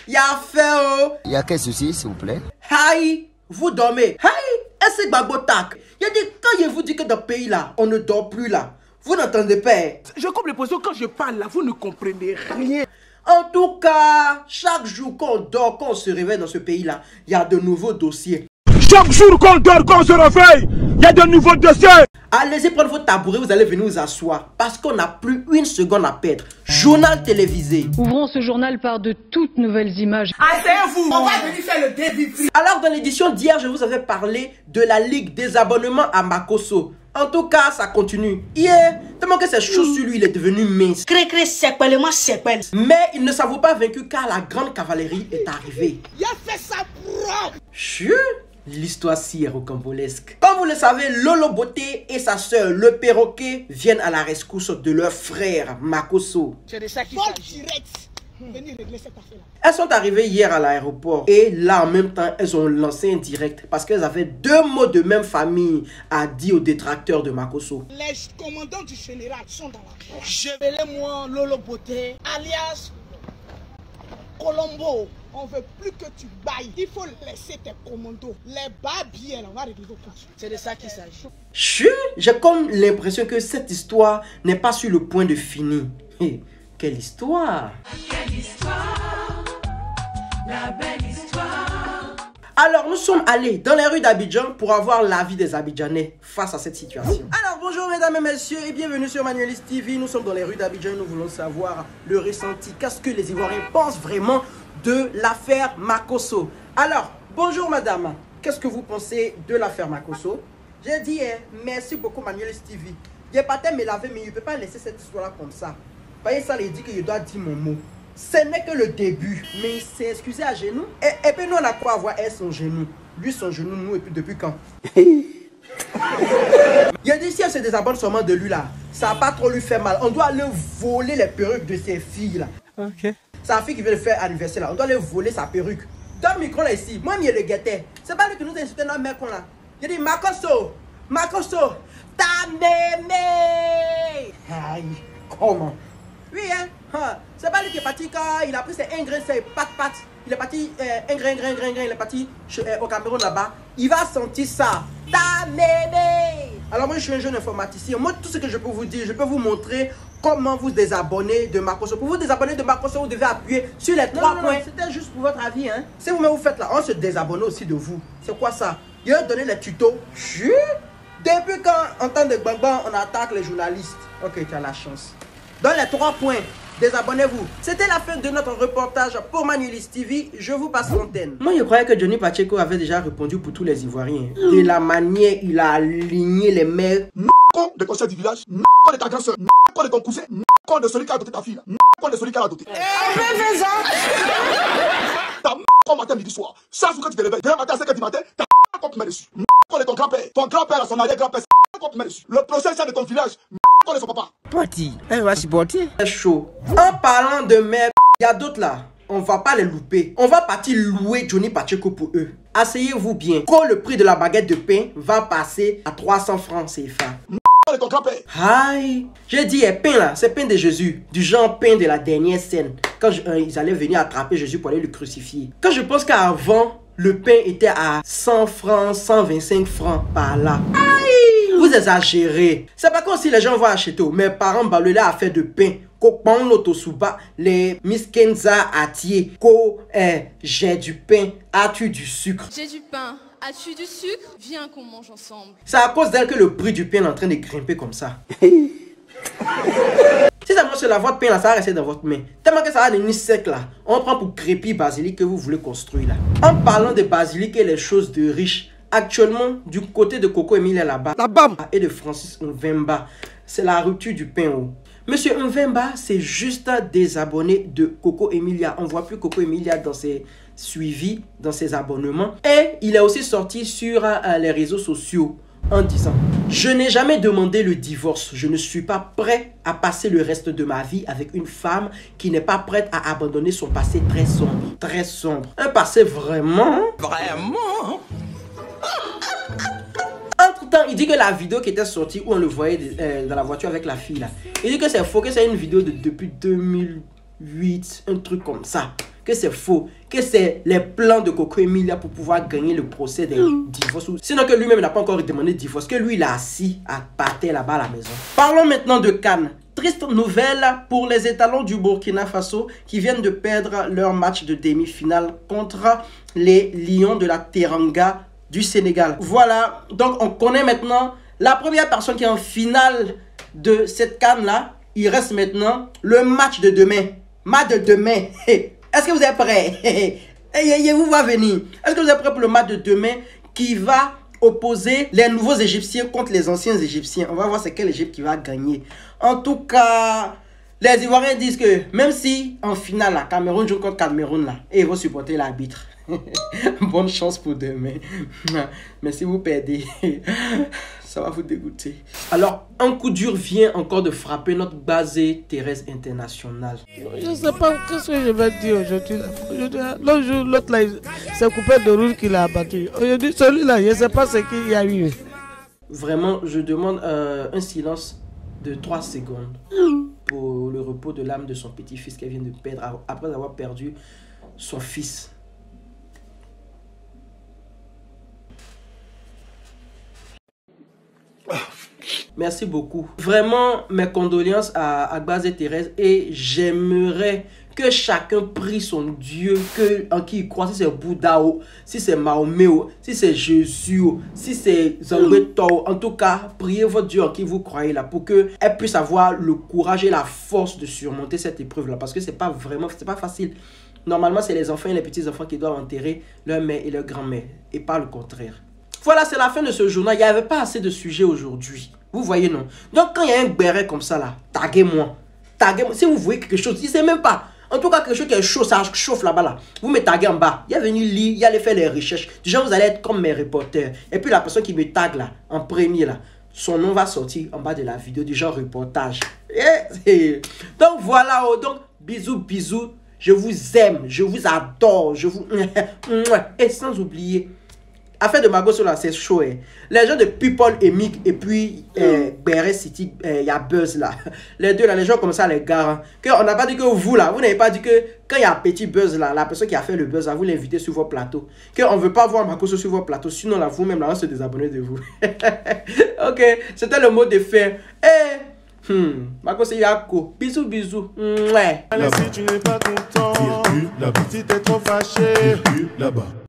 Y'a fait oh. Il y a quel souci, s'il vous plaît? Hi, vous dormez. Hi, est-ce que Babotak? Il y a des quand je vous dis que dans le pays là, on ne dort plus là. Vous n'entendez pas? Je coupe l'impression quand je parle là, vous ne comprenez rien. En tout cas, chaque jour qu'on dort, qu'on se réveille dans ce pays là, il y a de nouveaux dossiers. Chaque jour qu'on dort, qu'on se réveille, il y a de nouveaux dossiers. Allez-y prendre votre tabouret, vous allez venir vous asseoir. Parce qu'on n'a plus une seconde à perdre. Journal télévisé. Ouvrons ce journal par de toutes nouvelles images. Asseyez-vous, on va venir faire le début. Alors dans l'édition d'hier, je vous avais parlé de la Ligue des abonnements à Makosso. En tout cas, ça continue. Hier, tellement que ses chaussures sur lui, il est devenu mince. Mais il ne s'avoue pas vaincu car la grande cavalerie est arrivée. Il a fait ça propre. Chut. L'histoire si est rocambolesque. Comme vous le savez, Lolo Beauté et sa sœur, le perroquet, viennent à la rescousse de leur frère, Makosso. C'est de ça qu'il s'agit. Venez régler cette affaire-là. Elles sont arrivées hier à l'aéroport et là en même temps elles ont lancé un direct parce qu'elles avaient deux mots de même famille à dire aux détracteurs de Makosso. Les commandants du général sont dans la porte. Je vais moi Lolo Beauté, alias Colombo. On veut plus que tu bailles. Il faut laisser tes commandos. Les bas bien, on va régler vos comptes. C'est de ça qu'il s'agit. Chut, j'ai comme l'impression que cette histoire n'est pas sur le point de finir. Quelle histoire! Quelle histoire! La belle histoire! Alors, nous sommes allés dans les rues d'Abidjan pour avoir l'avis des Abidjanais face à cette situation. Alors, bonjour mesdames et messieurs et bienvenue sur Manuelis TV. Nous sommes dans les rues d'Abidjan et nous voulons savoir le ressenti. Qu'est-ce que les Ivoiriens pensent vraiment de l'affaire Makosso? Alors, bonjour madame. Qu'est-ce que vous pensez de l'affaire Makosso? J'ai dit, merci beaucoup Manuelis TV. Il n'est pas me laver, mais il ne peut pas laisser cette histoire-là comme ça. Voyez ça, il dit que je dois dire mon mot. Ce n'est que le début. Mais il s'est excusé à genoux. Et puis nous, on a quoi à voir elle son genou. Lui, son genou, nous, et puis depuis quand? Il a dit si elle se désabonne seulement de lui là, ça va pas trop lui faire mal. On doit aller voler les perruques de ses filles là. Ok. Sa fille qui veut le faire anniversaire là, on doit aller voler sa perruque. Dans le micro là ici, moi, je le guettais. C'est pas lui qui nous a insulté dans le mec là. Il dit Makosso, ta mémé. Aïe, comment? Oui, hein. C'est pas lui qui est parti quand il a pris ses ingredients, ses pattes. Il est parti, ingrédients, il est parti au Cameroun là-bas. Il va sentir ça. Ta mémé. Alors moi, je suis un jeune informaticien. Moi, tout ce que je peux vous dire, je peux vous montrer comment vous désabonner de Makosso. Pour vous désabonner de Makosso, vous devez appuyer sur les trois points. C'était juste pour votre avis, hein. Si vous-même vous faites là, on se désabonne aussi de vous. C'est quoi ça? Il a donné les tutos. Chut. Depuis quand, en temps de bang-bang, on attaque les journalistes? Ok, tu as la chance. Dans les 3 points, désabonnez-vous. C'était la fin de notre reportage pour Manuelis TV. Je vous passe l'antenne. Moi, je croyais que Johnny Pacheco avait déjà répondu pour tous les Ivoiriens. De la manière, il a aligné les mails. De conseil du village, de ta grand-soeur, de ton cousin, de celui qui a adopté ta fille, de celui qui a adopté. Ta matin, midi, soir. Chaque jour que tu te réveilles, demain matin à 5h du matin, ta te met dessus. De ton grand-père, à son arrière-grand-père, te met dessus. Le procès de ton village, de son papa. Parti, elle va supporter. C'est chaud. En parlant de merde, il y a d'autres là. On va pas les louper. On va partir louer Johnny Pacheco pour eux. Asseyez-vous bien. Quand le prix de la baguette de pain va passer à 300 francs CFA. De ton grand-père. Aïe. J'ai dit, pain là, c'est pain de Jésus. Du genre pain de la dernière scène. Quand ils allaient venir attraper Jésus pour aller le crucifier. Quand je pense qu'avant, le pain était à 100 francs, 125 francs par là. Aïe. Vous exagérez. C'est pas comme si les gens vont acheter. Mes parents balolaient à faire de pain. Ko pan l'autosuba, les miskenza atier. Ko j'ai du pain, as-tu du sucre? J'ai du pain. As-tu du sucre? Viens qu'on mange ensemble. C'est à cause d'elle que le prix du pain est en train de grimper comme ça. Si ça marche sur la votre pain là, ça va rester dans votre main. Tellement que ça va devenir sec là. On prend pour crépi basilic que vous voulez construire là. En parlant de basilic et les choses de riches, actuellement, du côté de Coco Emilia là-bas, et de Francis Mvemba, c'est la rupture du pain haut. Monsieur Mvemba, c'est juste un désabonné de Coco Emilia. On ne voit plus Coco Emilia dans ses suivis, dans ses abonnements. Et il est aussi sorti sur les réseaux sociaux en disant: je n'ai jamais demandé le divorce. Je ne suis pas prêt à passer le reste de ma vie avec une femme qui n'est pas prête à abandonner son passé très sombre. Très sombre. Un passé vraiment... Vraiment. Entre-temps, il dit que la vidéo qui était sortie où on le voyait dans la voiture avec la fille là, il dit que c'est faux, que c'est une vidéo de depuis 8, un truc comme ça. Que c'est faux, que c'est les plans de Coco Emilia pour pouvoir gagner le procès des divorces. Sinon que lui-même n'a pas encore demandé de divorce, que lui il a assis à partir là-bas à la maison. Parlons maintenant de CAN. Triste nouvelle pour les étalons du Burkina Faso qui viennent de perdre leur match de demi-finale contre les Lions de la Teranga du Sénégal. Voilà, donc on connaît maintenant la première personne qui est en finale de cette CAN là. Il reste maintenant le match de demain. Match de demain. Est-ce que vous êtes prêts? Vous va venir. Est-ce que vous êtes prêts pour le match de demain qui va opposer les nouveaux Égyptiens contre les anciens Égyptiens? On va voir c'est quel Égypte qui va gagner. En tout cas, les Ivoiriens disent que même si en finale, la Cameroun joue contre Cameroun, là, et ils vont supporter l'arbitre. Bonne chance pour demain. Mais si vous perdez, ça va vous dégoûter. Alors, un coup dur vient encore de frapper notre base Thérèse internationale. Je ne sais pas qu'est-ce que je vais dire aujourd'hui. L'autre là, c'est coupé de rouge qu'il a abattu. Aujourd'hui, celui-là, je ne sais pas ce qu'il y a eu. Vraiment, je demande un silence de 3 secondes pour le repos de l'âme de son petit-fils qu'elle vient de perdre après avoir perdu son fils. Merci beaucoup. Vraiment, mes condoléances à Agbaz et Thérèse. Et j'aimerais que chacun prie son Dieu en qui il croit. Si c'est Bouddha, si c'est Mahomet, si c'est Jésus, si c'est Zangueto. En tout cas, priez votre Dieu en qui vous croyez là pour qu'elle puisse avoir le courage et la force de surmonter cette épreuve là. Parce que c'est pas facile. Normalement, c'est les enfants et les petits-enfants qui doivent enterrer leur mère et leur grand-mère. Et pas le contraire. Voilà, c'est la fin de ce journal. Il n'y avait pas assez de sujets aujourd'hui. Vous voyez, non? Donc, quand il y a un béret comme ça, là, taguez-moi. Taguez-moi. Si vous voyez quelque chose, je ne sais même pas. En tout cas, quelque chose qui est chaud, ça chauffe là-bas, là. Vous me taguez en bas. Il y a venu lire, il y allait faire les recherches. Déjà, vous allez être comme mes reporters. Et puis, la personne qui me tague, là, en premier, là, son nom va sortir en bas de la vidéo du genre reportage. Donc, voilà. Donc, bisous, bisous. Je vous aime, je vous adore, je vous... Et sans oublier... Affaire de Mago là, c'est chaud. Les gens de People et Mick et puis Beret City, il y a Buzz là. Les deux là, les gens comme ça, les gars. On n'a pas dit que vous là, vous n'avez pas dit que quand il y a un petit Buzz là, la personne qui a fait le Buzz là, vous l'invitez sur vos plateaux. On ne veut pas voir Mago sur vos plateaux, sinon là, vous-même là, on se désabonne de vous. Ok, c'était le mot de fin. Mago c'est Yako. Bisous, bisous. Allez, si tu n'es pas content, la petite est trop fâchée. Là-bas.